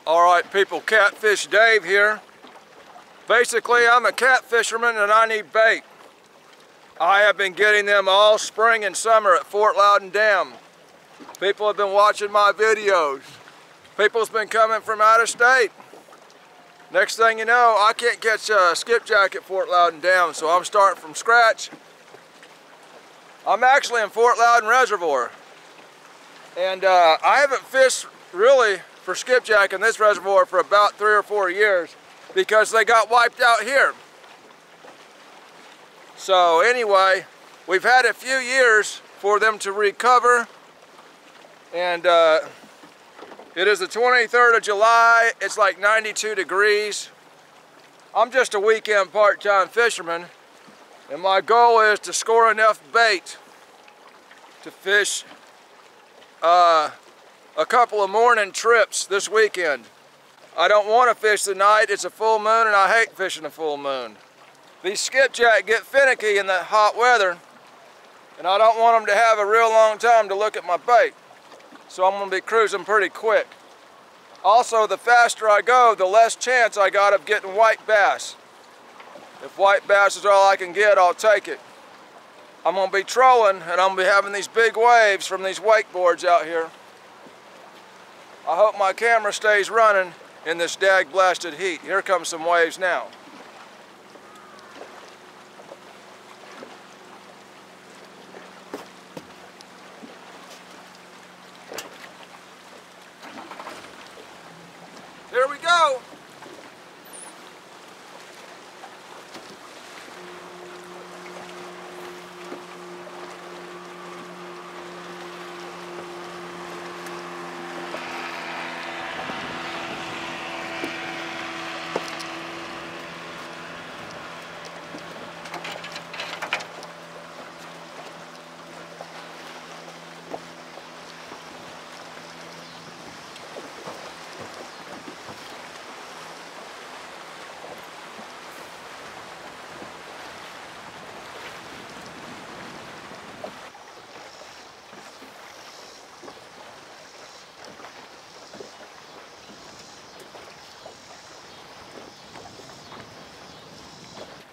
Alright people, Catfish Dave here. Basically, I'm a catfisherman and I need bait. I have been getting them all spring and summer at Fort Loudon Dam. People have been watching my videos. People's been coming from out of state. Next thing you know, I can't catch a skipjack at Fort Loudon Dam, so I'm starting from scratch. I'm actually in Fort Loudon Reservoir. And I haven't fished really for skipjack in this reservoir for about 3 or 4 years because they got wiped out here. So anyway, we've had a few years for them to recover, and it is the 23rd of July. It's like 92 degrees. I'm just a weekend part-time fisherman, and my goal is to score enough bait to fish a couple of morning trips this weekend. I don't want to fish the night. It's a full moon and I hate fishing a full moon. These skipjack get finicky in the hot weather and I don't want them to have a real long time to look at my bait. So I'm going to be cruising pretty quick. Also, the faster I go, the less chance I got of getting white bass. If white bass is all I can get, I'll take it. I'm going to be trolling and I'm going to be having these big waves from these wakeboards out here. I hope my camera stays running in this dag-blasted heat. Here comes some waves now. Here we go.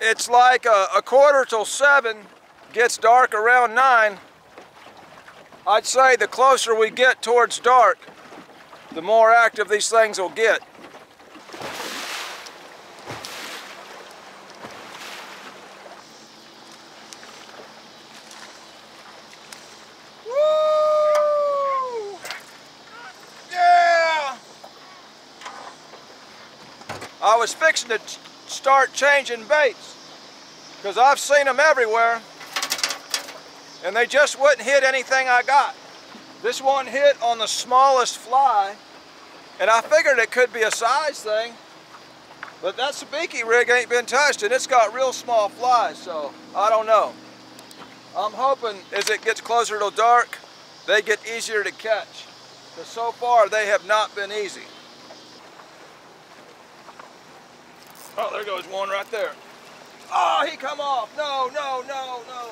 It's like a quarter till 7, gets dark around 9. I'd say the closer we get towards dark, the more active these things will get. Woo! Yeah! I was fixing to start changing baits because I've seen them everywhere and they just wouldn't hit anything I got. This one hit on the smallest fly and I figured it could be a size thing, but that speaky rig ain't been touched and it's got real small flies, so I don't know. I'm hoping as it gets closer to dark they get easier to catch, because so far they have not been easy. Oh, there goes one right there. Oh, he come off. No, no, no, no.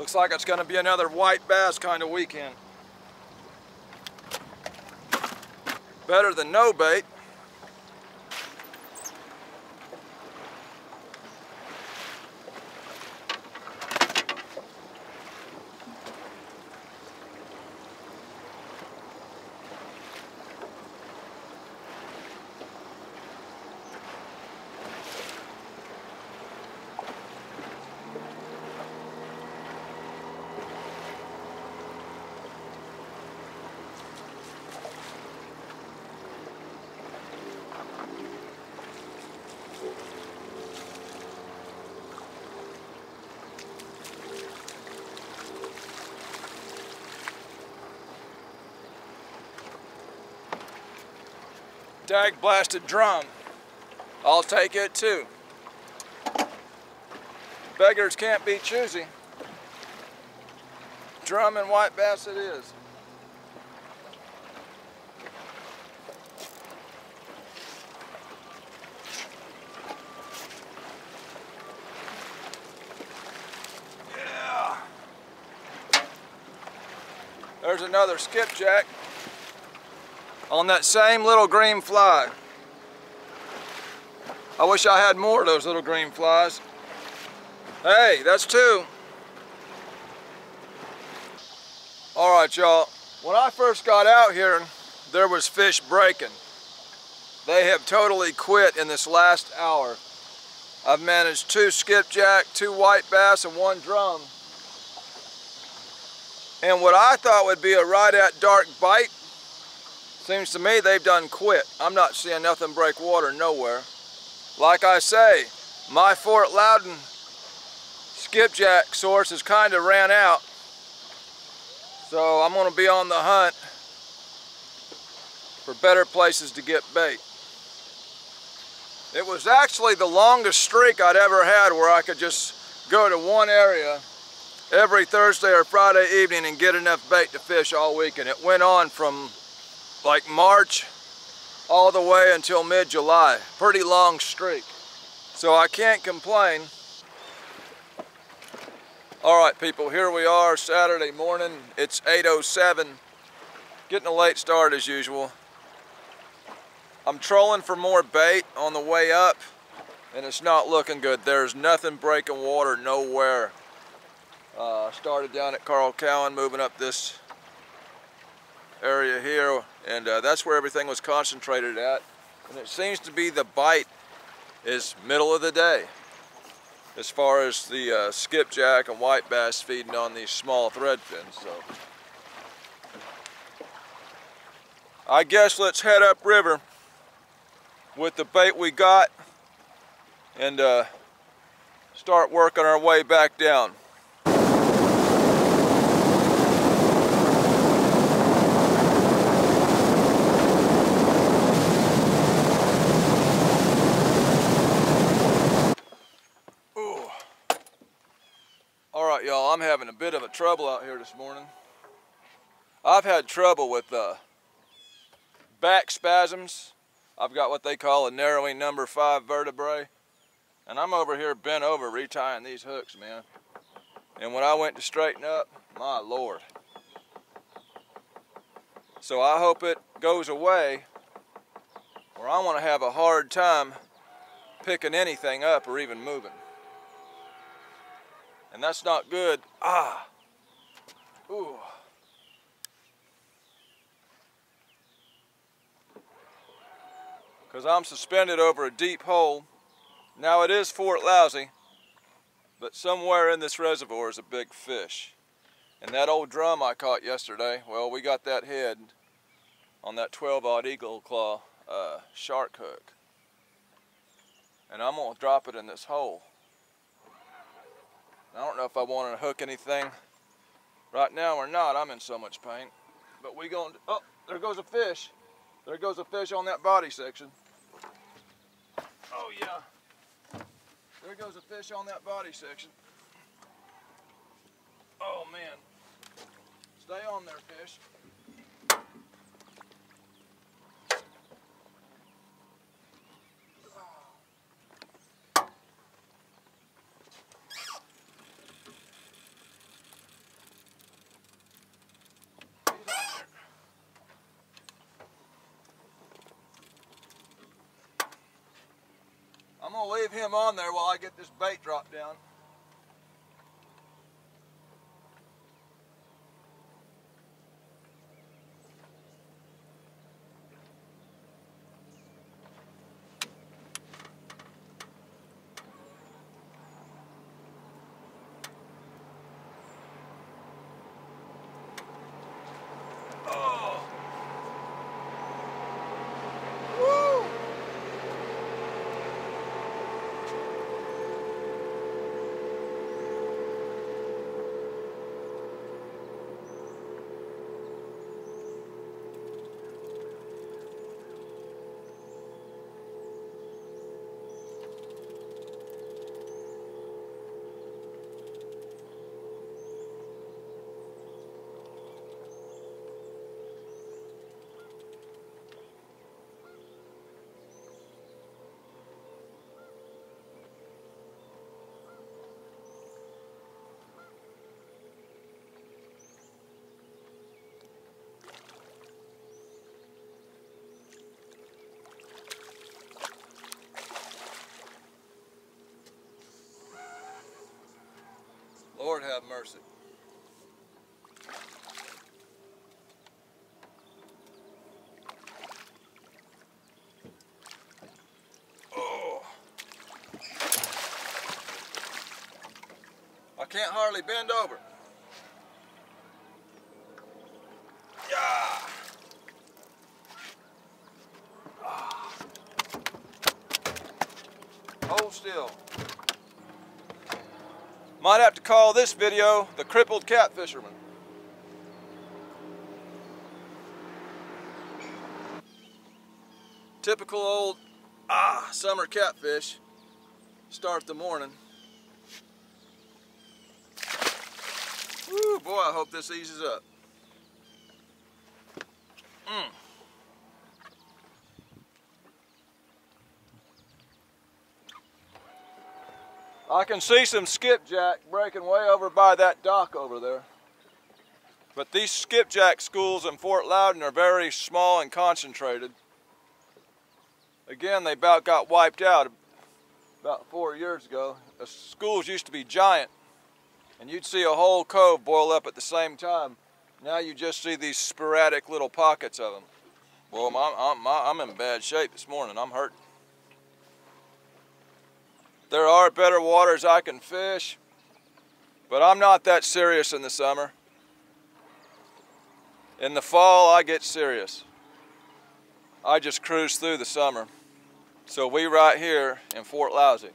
Looks like it's going to be another white bass kind of weekend. Better than no bait. Dag blasted drum. I'll take it too. Beggars can't be choosy. Drum and white bass it is. Yeah. There's another skipjack on that same little green fly. I wish I had more of those little green flies. Hey, that's two. All right, y'all. When I first got out here, there was fish breaking. They have totally quit in this last hour. I've managed 2 skipjack, 2 white bass, and 1 drum. And what I thought would be a right at dark bite, seems to me they've done quit. I'm not seeing nothing break water nowhere. Like I say, my Fort Loudon skipjack source has kind of ran out. So I'm going to be on the hunt for better places to get bait. It was actually the longest streak I'd ever had where I could just go to one area every Thursday or Friday evening and get enough bait to fish all weekend. It went on from like March all the way until mid-July. Pretty long streak. So I can't complain. All right, people, here we are Saturday morning. It's 8:07. Getting a late start as usual. I'm trolling for more bait on the way up, and it's not looking good. There's nothing breaking water nowhere. Started down at Carl Cowan, moving up this area here, and that's where everything was concentrated at. And it seems to be the bite is middle of the day as far as the skipjack and white bass feeding on these small thread fins. So I guess let's head upriver with the bait we got and start working our way back down. Alright, y'all, I'm having a bit of a trouble out here this morning. I've had trouble with back spasms. I've got what they call a narrowing number 5 vertebrae. And I'm over here bent over retying these hooks, man. And when I went to straighten up, my Lord. So I hope it goes away, or I'm going to have a hard time picking anything up or even moving. And that's not good. Ah. Ooh. Because I'm suspended over a deep hole. Now it is Fort Lousy, but somewhere in this reservoir is a big fish. And that old drum I caught yesterday, well, we got that head on that 12-aught Eagle Claw shark hook. And I'm going to drop it in this hole. I don't know if I want to hook anything right now or not. I'm in so much pain. But we going to, oh, there goes a fish. There goes a fish on that body section. Oh yeah. There goes a fish on that body section. Oh man. Stay on there, fish. gonna leave him on there while I get this bait dropped down. Lord have mercy. Oh. I can't hardly bend over. Yeah. Hold still. Might have to call this video the crippled catfisherman. Typical old summer catfish. Start the morning. Woo, boy, I hope this eases up. I can see some skipjack breaking way over by that dock over there. But these skipjack schools in Fort Loudon are very small and concentrated. Again, they about got wiped out about 4 years ago. The schools used to be giant, and you'd see a whole cove boil up at the same time. Now you just see these sporadic little pockets of them. Well, I'm in bad shape this morning. I'm hurting. There are better waters I can fish, but I'm not that serious in the summer. In the fall, I get serious. I just cruise through the summer. So we right here in Fort Lousy.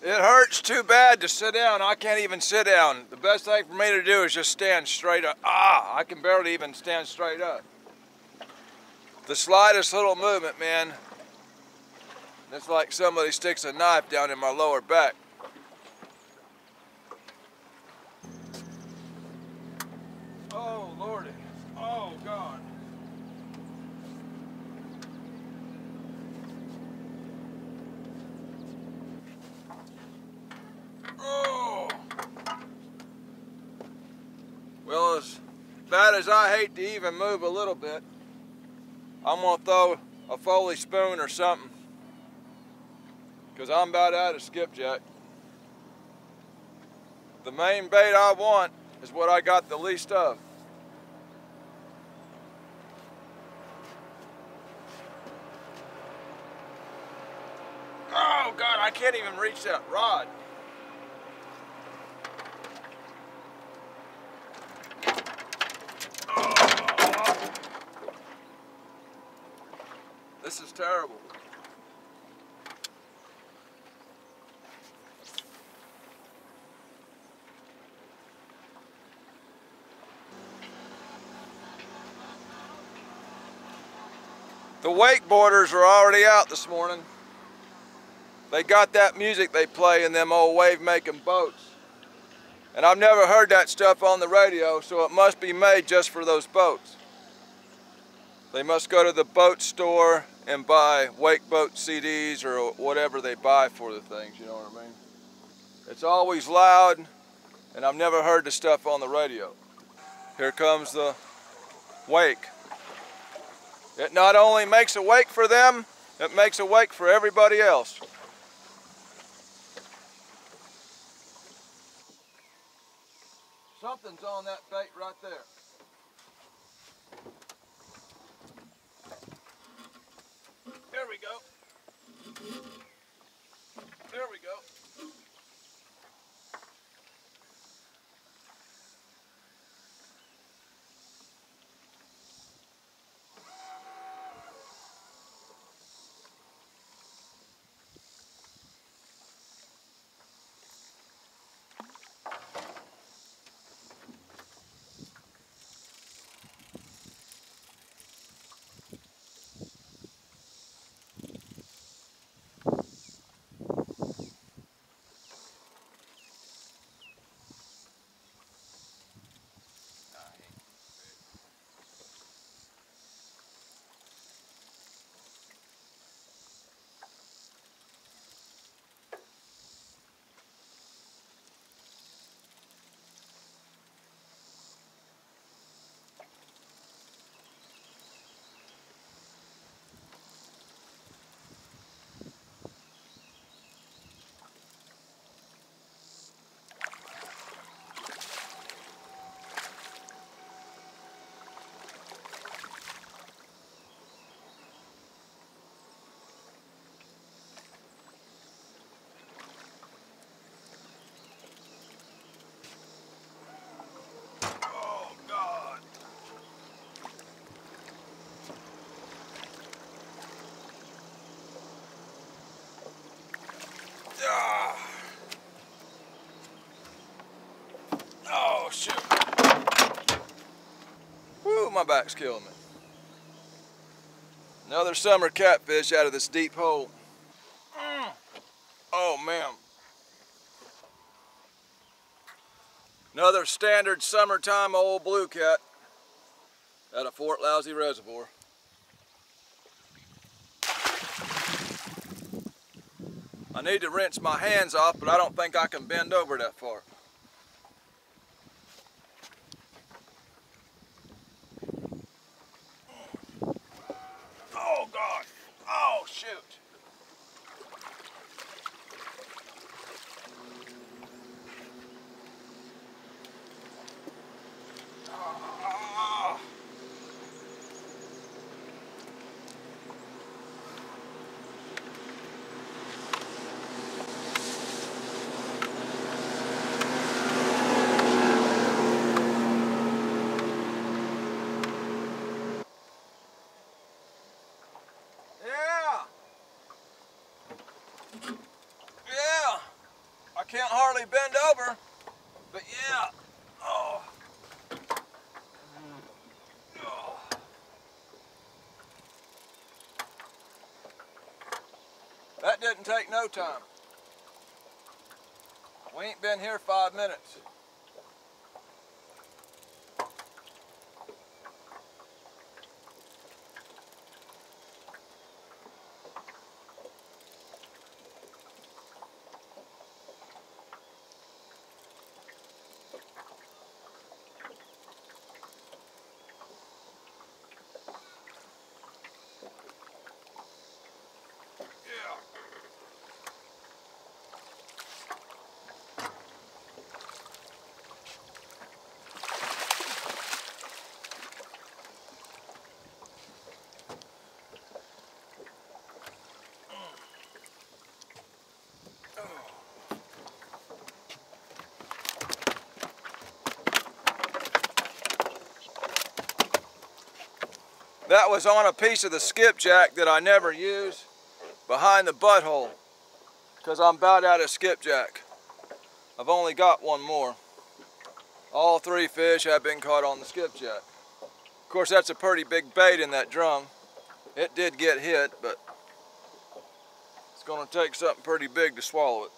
It hurts too bad to sit down. I can't even sit down. The best thing for me to do is just stand straight up. I can barely even stand straight up. The slightest little movement, man, it's like somebody sticks a knife down in my lower back. Oh, Lordy. Oh, God. Oh. Well, as bad as I hate to even move a little bit, I'm gonna throw a Foley spoon or something, because I'm about out of skipjack. The main bait I want is what I got the least of. Oh God, I can't even reach that rod. Oh. This is terrible. The wakeboarders are already out this morning. They got that music they play in them old wave-making boats. And I've never heard that stuff on the radio, so it must be made just for those boats. They must go to the boat store and buy wake boat CDs or whatever they buy for the things, you know what I mean? It's always loud, and I've never heard the stuff on the radio. Here comes the wake. It not only makes a wake for them, it makes a wake for everybody else. Something's on that bait right there. There we go. There we go. Oh, shoot. Woo, my back's killing me. Another summer catfish out of this deep hole. Oh, man. Another standard summertime old blue cat out of Fort Lousy Reservoir. I need to rinse my hands off, but I don't think I can bend over that far. Oh God! Oh shoot! Yeah, I can't hardly bend over, but yeah. Oh. Oh. That didn't take no time. We ain't been here 5 minutes. That was on a piece of the skipjack that I never use behind the butthole because I'm about out of skipjack. I've only got one more. All 3 fish have been caught on the skipjack. Of course, that's a pretty big bait in that drum. It did get hit, but it's going to take something pretty big to swallow it.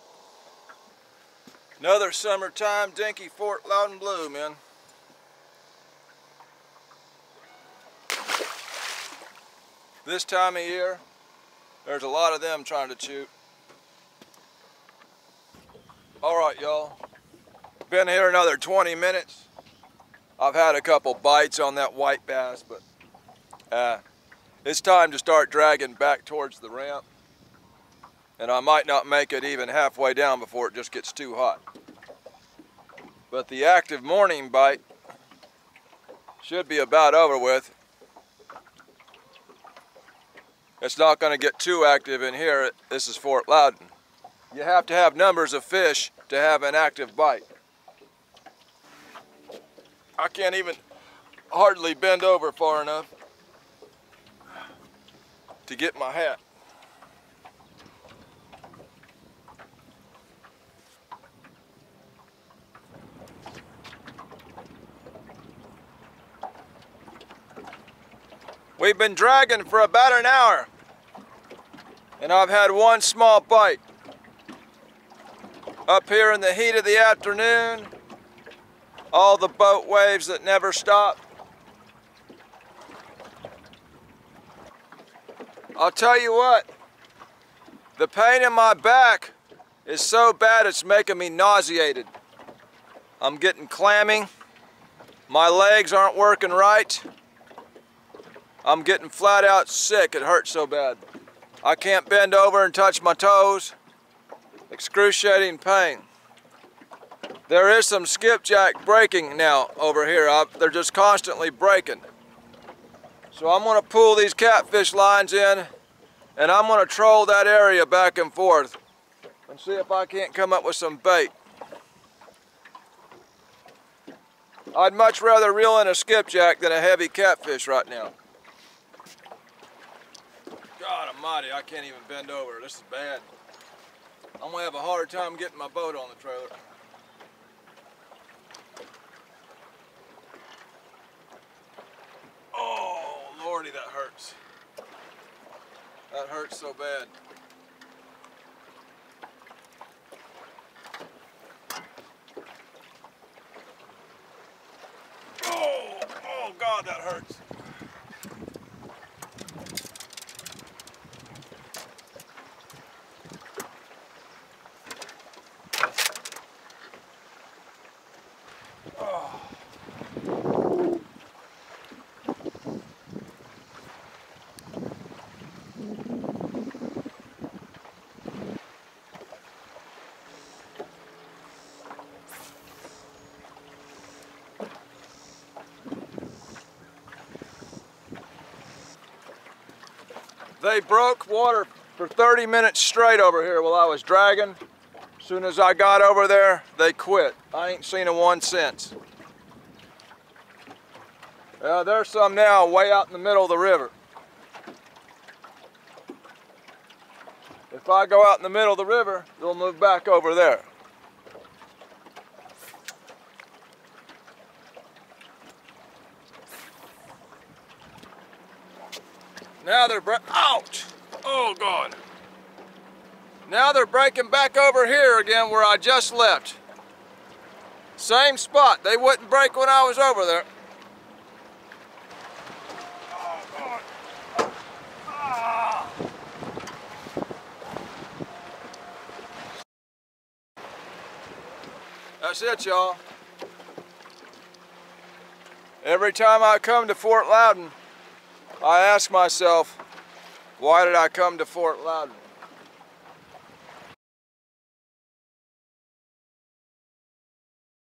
Another summertime dinky Fort Loudon Blue, man. This time of year, there's a lot of them trying to shoot. All right, y'all. Been here another 20 minutes. I've had a couple bites on that white bass, but it's time to start dragging back towards the ramp. And I might not make it even halfway down before it just gets too hot. But the active morning bite should be about over with. It's not going to get too active in here. This is Fort Loudon. You have to have numbers of fish to have an active bite. I can't even hardly bend over far enough to get my hat. We've been dragging for about an hour, and I've had one small bite. Up here in the heat of the afternoon, all the boat waves that never stop. I'll tell you what, the pain in my back is so bad it's making me nauseated. I'm getting clammy, my legs aren't working right. I'm getting flat out sick, it hurts so bad. I can't bend over and touch my toes. Excruciating pain. There is some skipjack breaking now over here. They're just constantly breaking. So I'm going to pull these catfish lines in, and I'm going to troll that area back and forth and see if I can't come up with some bait. I'd much rather reel in a skipjack than a heavy catfish right now. God almighty, I can't even bend over. This is bad. I'm going to have a hard time getting my boat on the trailer. Oh, Lordy, that hurts. That hurts so bad. Oh God, that hurts. They broke water for 30 minutes straight over here while I was dragging. As soon as I got over there, they quit. I ain't seen a one since. There's some now way out in the middle of the river. If I go out in the middle of the river, they'll move back over there. Now they're ouch! Oh God! Now they're breaking back over here again where I just left. Same spot. They wouldn't break when I was over there. Oh God! Ah. That's it, y'all. Every time I come to Fort Loudon, I ask myself, why did I come to Fort Loudon?